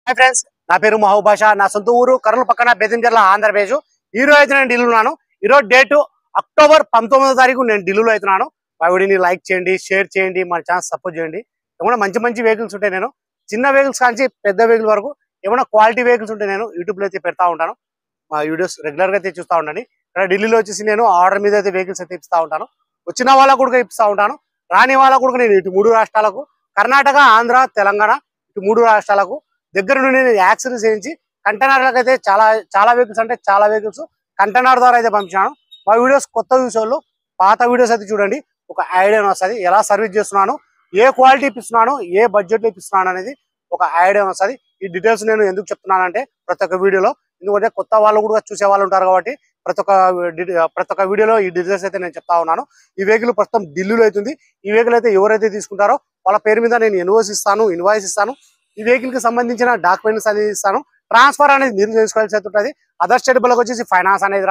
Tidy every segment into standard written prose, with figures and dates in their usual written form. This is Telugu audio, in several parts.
హాయ్ ఫ్రెండ్స్, నా పేరు మహబూబ్ బాషా. నా సొంత ఊరు కర్నూలు పక్కన బెదంచెర్ల, ఆంధ్రప్రదేశ్. ఈ రోజు అయితే నేను ఢిల్లీలో ఉన్నాను. ఈ రోజు డేటు అక్టోబర్ 19వ తారీఖు నేను ఢిల్లీలో అవుతున్నాను. మా వీడియోని లైక్ చేయండి, షేర్ చేయండి, మన ఛానల్ సపోర్ట్ చేయండి. ఏమైనా మంచి మంచి వెహికల్స్ ఉంటాయి, నేను చిన్న వెహికల్స్ కానీ పెద్ద వెహికల్ వరకు ఏమైనా క్వాలిటీ వెహికల్స్ ఉంటే నేను యూట్యూబ్లో అయితే పెడతా ఉంటాను. మా వీడియోస్ రెగ్యులర్గా అయితే చూస్తూ ఉండండి. ఇక్కడ ఢిల్లీలో వచ్చేసి నేను ఆర్డర్ మీద అయితే వెహికల్స్ అయితే ఇస్తూ ఉంటాను. వచ్చిన వాళ్ళకు కూడా ఇస్తూ ఉంటాను, రాని వాళ్ళకు కూడా నేను ఇటు 3 రాష్ట్రాలకు, కర్ణాటక, ఆంధ్ర, తెలంగాణ, ఇటు 3 రాష్ట్రాలకు దగ్గర నుండి నేను యాక్సరీస్ చేయించి కంటైనర్లకు అయితే చాలా చాలా వెహికల్స్ అంటే చాలా వెహికల్స్ కంటైనర్ ద్వారా అయితే పంపించాను. మా వీడియోస్ కొత్త చూసేవాళ్ళు పాత వీడియోస్ అయితే చూడండి, ఒక ఐడియా వస్తుంది. ఎలా సర్వీస్ చేస్తున్నాను, ఏ క్వాలిటీ ఇప్పిస్తున్నాను, ఏ బడ్జెట్లో ఇప్పిస్తున్నాను అనేది ఒక ఐడియా వస్తుంది. ఈ డీటెయిల్స్ నేను ఎందుకు చెప్తున్నానంటే ప్రతి ఒక్క వీడియోలో, ఎందుకంటే కొత్త వాళ్ళు కూడా చూసే వాళ్ళు ఉంటారు కాబట్టి ప్రతి ఒక్క వీడియోలో ఈ డీటెయిల్స్ అయితే నేను చెప్తా ఉన్నాను. ఈ వెహికల్ ప్రస్తుతం ఢిల్లీలో అవుతుంది. ఈ వెహికల్ అయితే ఎవరైతే తీసుకుంటారో వాళ్ళ పేరు మీద నేను ఇన్వాయిస్ ఇస్తాను. ఈ వెహికల్ కి సంబంధించిన డాక్యుమెంట్స్ అనేది ఇస్తాను. ట్రాన్స్ఫర్ అనేది మీరు చేసుకోవాల్సి ఉంటుంది. అదర్ స్టేట్ బలకు వచ్చేసి ఫైనాన్స్ అనేది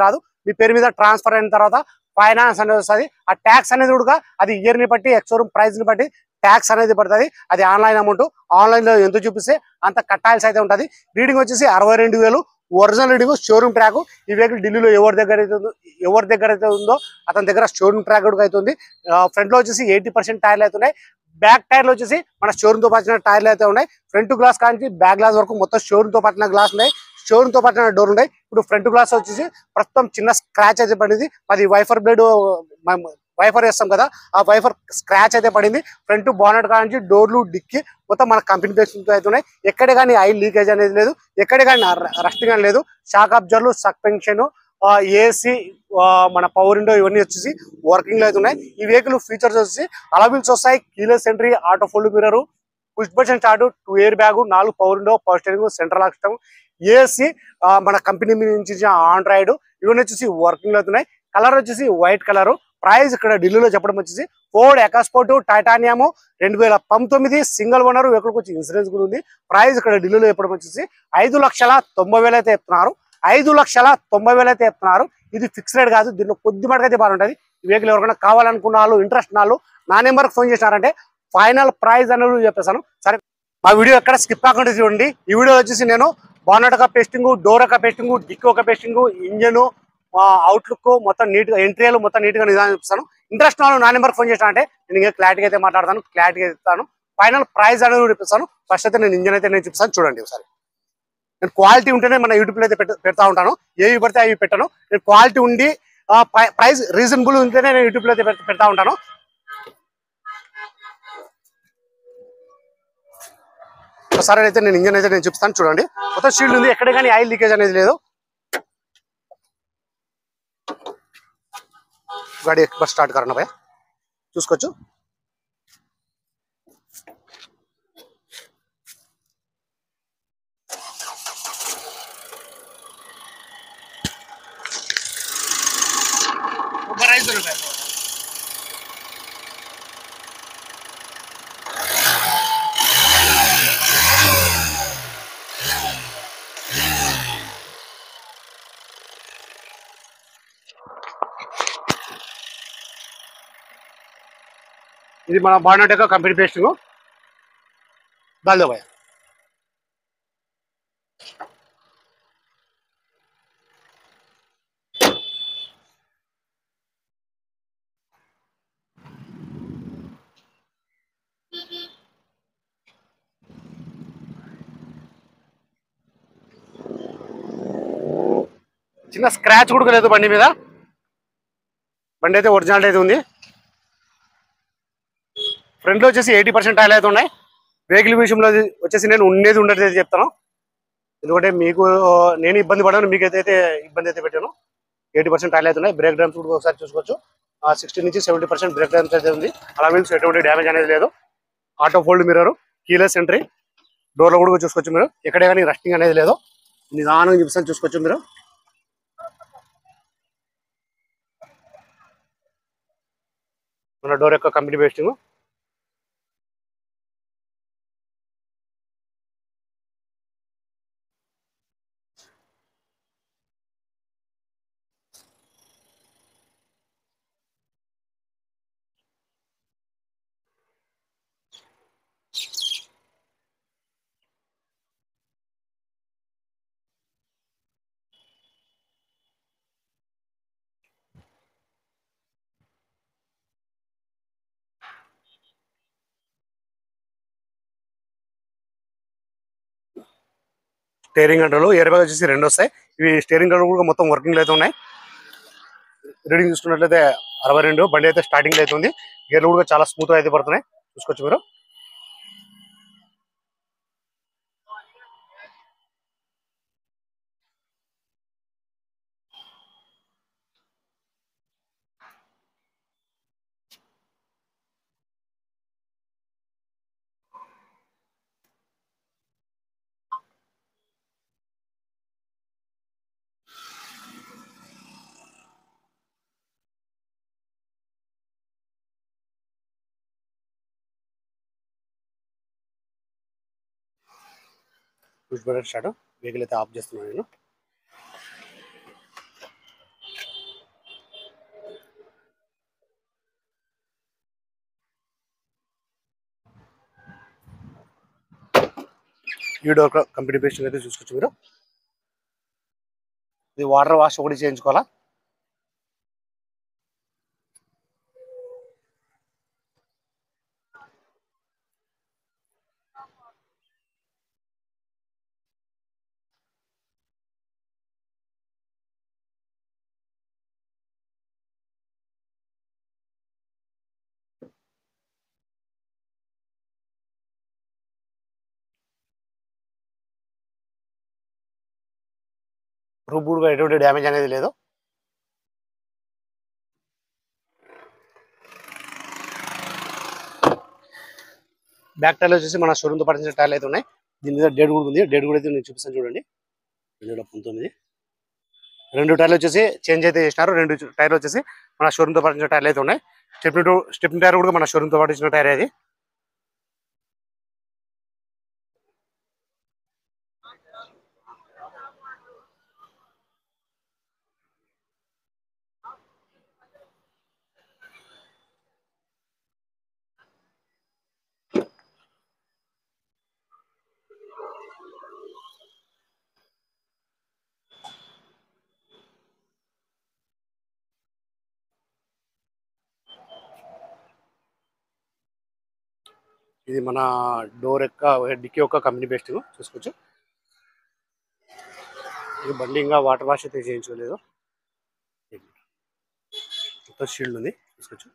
రాదు. మీ పేరు మీద ట్రాన్స్ఫర్ అయిన తర్వాత ఫైనాన్స్ అనేది వస్తుంది. ఆ ట్యాక్స్ అనేది కూడా అది ఇయర్ ని బట్టి, ఎక్స్షోరూమ్ ప్రైస్ ని బట్టి ట్యాక్స్ అనేది పడుతుంది. అది ఆన్లైన్ అమౌంట్, ఆన్లైన్ లో ఎంత చూపిస్తే అంత కట్టాల్సి అయితే ఉంటుంది. రీడింగ్ వచ్చేసి 62,000 ఒరిజినల్ రీడింగ్, షోరూమ్ ట్రాక్. ఈ వెహికల్ ఢిల్లీలో ఎవరి దగ్గర అయితే ఉందో అతని దగ్గర షోరూమ్ ట్రాక్ కూడా అవుతుంది. ఫ్రంట్ లో వచ్చేసి 80% టైర్లు అవుతున్నాయి. బ్యాక్ టైర్లు వచ్చేసి మన షోరూమ్ తో పట్టిన టైర్లు అయితే ఉన్నాయి. ఫ్రంట్ గ్లాస్ కానీ బ్యాక్ గ్లాస్ వరకు మొత్తం షోరూమ్ తో పట్టిన గ్లాస్ ఉన్నాయి. షోరూమ్ తో పట్టిన డోర్ ఉన్నాయి. ఇప్పుడు ఫ్రంట్ గ్లాస్ వచ్చేసి ప్రస్తుతం చిన్న స్క్రాచ్ అయితే పడింది. అది వైఫర్ వేస్తాం కదా, ఆ వైఫర్ స్క్రాచ్ అయితే పడింది. ఫ్రంట్ బానెట్ కానీ డోర్లు, డిక్కి మొత్తం మన కంపెనీ బేస్తో అవుతున్నాయి. ఎక్కడే కానీ ఆయిల్ లీకేజ్ అనేది లేదు, ఎక్కడే కానీ రస్ట్ కానీ లేదు. షాక్ అబ్జర్వర్లు, సస్పెన్షన్, ఏసీ, మన పవర్ విండో ఇవన్నీ వచ్చేసి వర్కింగ్ లో అవుతున్నాయి. ఈ వెహికల్ ఫీచర్స్ వచ్చేసి అలవిల్స్ వస్తాయి, keyless entry, auto fold mirror, push button start, 2 air bag, 4 power window, power steering, central lock system, AC, మన కంపెనీ నుంచి ఆండ్రాయిడ్ ఇవన్నీ వచ్చేసి వర్కింగ్ లో అవుతున్నాయి. కలర్ వచ్చేసి వైట్ కలర్. ప్రైస్ ఇక్కడ ఢిల్లీలో చెప్పడం వచ్చేసి Ford EcoSport titanium 2019 single owner vehicle వచ్చి ఇన్సూరెన్స్ కూడా ఉంది. ప్రైస్ ఇక్కడ ఢిల్లీలో చెప్పడం వచ్చేసి 5,90,000 అయితే చెప్తున్నారు. 5,90,000 అయితే చెప్తున్నారు. ఇది ఫిక్స్ రేట్ కాదు, దీనిలో కొద్ది మటుకు అయితే బాగుంటుంది. ఈ వెహికల్ ఎవరికైనా కావాలనుకున్న వాళ్ళు, ఇంట్రెస్ట్ ఉన్న వాళ్ళు నా నెంబర్కి ఫోన్ చేసినారంటే ఫైనల్ ప్రైస్ అనేది చెప్పేసాను. సరే, మా వీడియో ఎక్కడ స్కిప్ కాకుండా చూడండి. ఈ వీడియో వచ్చేసి నేను బానెట్ ఒక పేస్టింగ్, డోర్ ఒక పేస్టింగ్, డిక్ ఒక పేస్టింగ్, ఇంజన్, అవుట్లుక్ మొత్తం నీట్ గా, ఎంట్రీలు మొత్తం నీట్ గా నిదానం చూపిస్తాను. ఇంట్రెస్ట్ వాళ్ళు నా నెంబర్ ఫోన్ చేసినా అంటే నేను క్లారిటీగా అయితే మాట్లాడతాను, క్లారిటీగా ఇస్తాను. ఫైనల్ ప్రైస్ అనేది చూపిస్తాను. ఫస్ట్ అయితే నేను ఇంజన్ అయితే నేను చూపిస్తాను, చూడండి ఒకసారి. నేను క్వాలిటీ ఉంటేనే మన యూట్యూబ్ లో అయితే పెడతా ఉంటాను. ఏవి పడితే అవి పెట్టాను. నేను క్వాలిటీ ఉండి ప్రైస్ రీజనబుల్ ఉంటేనే నేను యూట్యూబ్ లో అయితే పెడతా ఉంటాను. ఒకసారి అయితే నేను ఇంజన్ అయితే నేను చూపిస్తాను, చూడండి. మొత్తం షీల్డ్ ఉంది, ఎక్కడ కానీ ఆయిల్ లీకేజ్ అనేది లేదు. गाड़ी एक बार स्टार्ट करना भैया, చూసుకోవచ్చు. ఇది మన బానెట్ యొక్క కంపెనీ పేస్టింగ్. దాల్దో భయ్యా. చిన్న స్క్రాచ్ కూడా లేదు బండి మీద. బండి అయితే ఒరిజినల్ అయితే ఉంది. ఫ్రంట్ లో వచ్చేసి 80% టైర్లు అయితే ఉన్నాయి. వెహికల్ విషయంలో వచ్చేసి నేను ఉండేది చెప్తాను. ఎందుకంటే మీకు నేను ఇబ్బంది పడాను, మీకైతే ఇబ్బంది అయితే పెట్టాను. 80% టైర్లు అయితే ఉన్నాయి. బ్రేక్ డ్రమ్స్ కూడా ఒకసారి చూసుకోవచ్చు. 60 నుంచి 70% బ్రేక్ డ్రమ్స్ అయితే ఉంది. అలా మీన్స్ ఎటువంటి డ్యామేజ్ అనేది లేదు. Auto fold mirror, keyless entry, డోర్లో కూడా చూసుకోవచ్చు మీరు. ఎక్కడే కానీ రస్టింగ్ అనేది లేదు. నిదానంగా చూపిస్తాను, చూసుకోవచ్చు మీరు. మన డోర్ యొక్క company pasting. Steering control, air bag వచ్చేసి 2 వస్తాయి. ఇవి స్టీరింగ్ కంట్రోల్ కూడా మొత్తం వర్కింగ్ అయితే ఉన్నాయి. రీడింగ్ చూసుకున్నట్లయితే 62. బండి అయితే స్టార్టింగ్ అయితే ఉంది. గేర్లు కూడా చాలా స్మూత్ గా అయితే పడుతున్నాయి, చూసుకోవచ్చు మీరు. Push button start. వెహికల్ అయితే ఆఫ్ చేస్తున్నాను నేను. ఈ డోర్ కంపెనీ పేస్టింగ్ అయితే చూసుకోవచ్చు మీరు. ఇది వాటర్ వాష్ ఒకటి చేయించుకోవాలా. రూప్ కూడా ఎటువంటి డ్యామేజ్ అనేది లేదు. బ్యాక్ టైర్లు వచ్చేసి మన షోరూమ్ తో పట్టించిన టైర్లు అయితే ఉన్నాయి. దీని మీద డేట్ కూడా ఉంది. డేట్ కూడా అయితే నేను చూపిస్తాను చూడండి. 2019. 2 టైర్లు వచ్చేసి చేంజ్ అయితే చేసినారు. 2 టైర్లు వచ్చేసి మన షోరూమ్ తో పట్టించిన టైర్లు అయితే ఉన్నాయి. స్టెప్ని టైర్ కూడా మన షోరూమ్ తో పట్టించిన టైర్ అది. ఇది మన డోర్ యొక్క డిక్కీ యొక్క కంపెనీ పేస్టింగ్ చూసుకోవచ్చు. ఇది బండి ఇంకా వాటర్ వాష్ అయితే చేయించుకోలేదు. మొత్తం షీల్డ్ ఉంది, చూసుకోవచ్చు.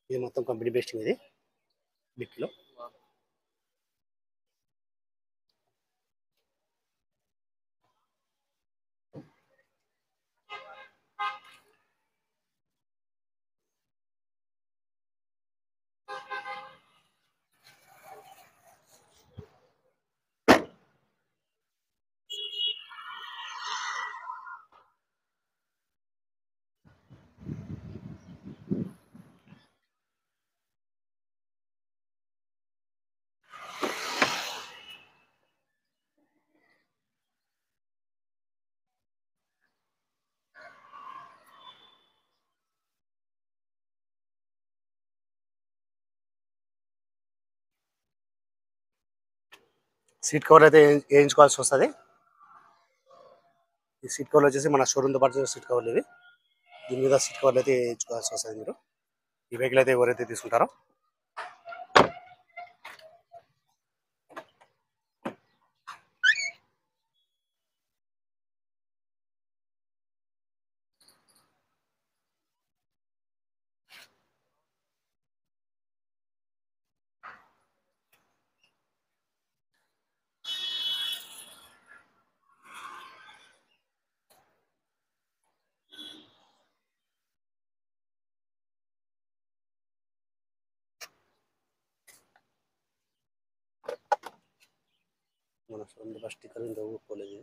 ఇది మొత్తం కంపెనీ పేస్టింగ్ ఇది డిక్కీలో. సీట్ కవర్ అయితే వేయించుకోవాల్సి వస్తుంది. ఈ సీట్ కవర్లు వచ్చేసి మన షోరూమ్ తో పాటు సీట్ కవర్లు ఇవి. దీని మీద సీట్ కవర్లు అయితే వేయించుకోవాల్సి వస్తుంది మీరు, ఈ వెహికల్ అయితే ఎవరైతే తీసుకుంటారో. మన షోరూమ్ తో స్టిక్కర్ ఇంత ఊరుకోలేదు.